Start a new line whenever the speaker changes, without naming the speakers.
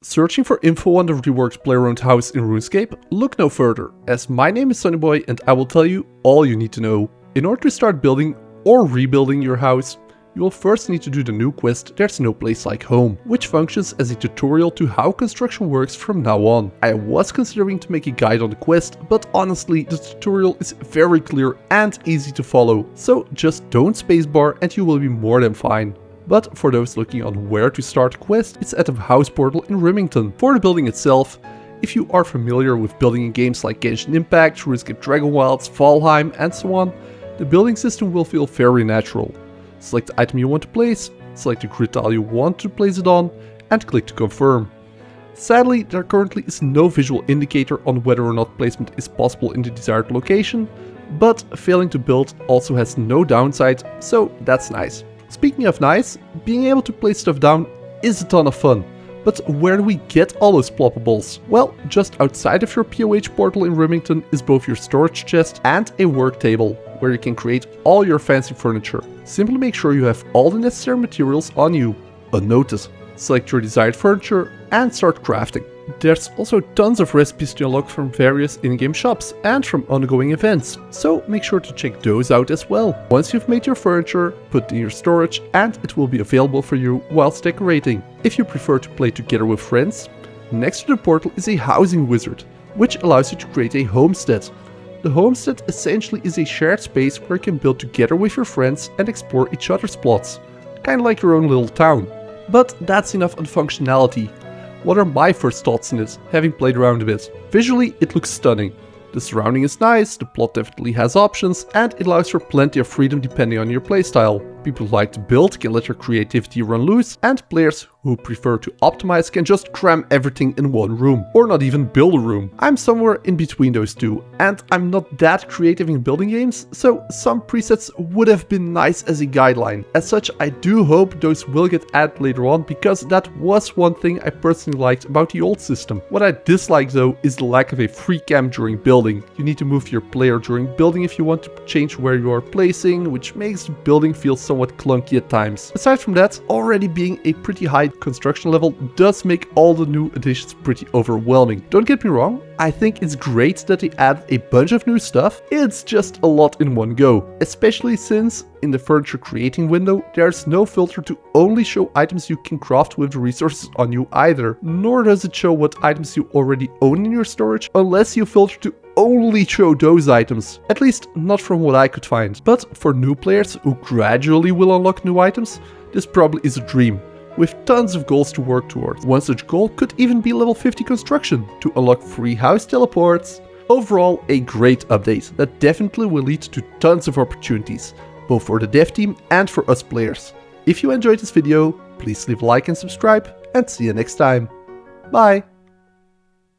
Searching for info on the reworked Player Owned house in RuneScape? Look no further, as my name is Sonnyboy and I will tell you all you need to know. In order to start building or rebuilding your house, you will first need to do the new quest There's No Place Like Home, which functions as a tutorial to how construction works from now on. I was considering to make a guide on the quest, but honestly the tutorial is very clear and easy to follow, so just don't spacebar and you will be more than fine. But for those looking on where to start the quest, it's at the house portal in Remington. For the building itself, if you are familiar with building in games like Genshin Impact, RuneScape Dragon Wilds, Valheim and so on, the building system will feel very natural. Select the item you want to place, select the grid tile you want to place it on, and click to confirm. Sadly, there currently is no visual indicator on whether or not placement is possible in the desired location, but failing to build also has no downside, so that's nice. Speaking of nice, being able to place stuff down is a ton of fun. But where do we get all those ploppables? Well, just outside of your POH portal in Remington is both your storage chest and a work table, where you can create all your fancy furniture. Simply make sure you have all the necessary materials on you. Unnoticed. Select your desired furniture and start crafting. There's also tons of recipes to unlock from various in-game shops and from ongoing events, so make sure to check those out as well. Once you've made your furniture, put it in your storage and it will be available for you whilst decorating. If you prefer to play together with friends, next to the portal is a housing wizard, which allows you to create a homestead. The homestead essentially is a shared space where you can build together with your friends and explore each other's plots, kinda like your own little town. But that's enough on functionality. What are my first thoughts on it, having played around a bit? Visually, it looks stunning. The surrounding is nice, the plot definitely has options, and it allows for plenty of freedom depending on your playstyle. People who like to build can let their creativity run loose, and players who prefer to optimize can just cram everything in one room, or not even build a room. I'm somewhere in between those two, and I'm not that creative in building games, so some presets would have been nice as a guideline. As such, I do hope those will get added later on, because that was one thing I personally liked about the old system. What I dislike though is the lack of a free cam during building. You need to move your player during building if you want to change where you are placing, which makes the building feel somewhat clunky at times. Aside from that, already being a pretty high construction level does make all the new additions pretty overwhelming. Don't get me wrong, I think it's great that they add a bunch of new stuff. It's just a lot in one go, especially since in the furniture creating window, there's no filter to only show items you can craft with the resources on you either, nor does it show what items you already own in your storage unless you filter to only show those items. At least not from what I could find. But for new players who gradually will unlock new items, this probably is a dream, with tons of goals to work towards. One such goal could even be level 50 construction to unlock free house teleports. Overall, a great update that definitely will lead to tons of opportunities, both for the dev team and for us players. If you enjoyed this video, please leave a like and subscribe, and see you next time. Bye!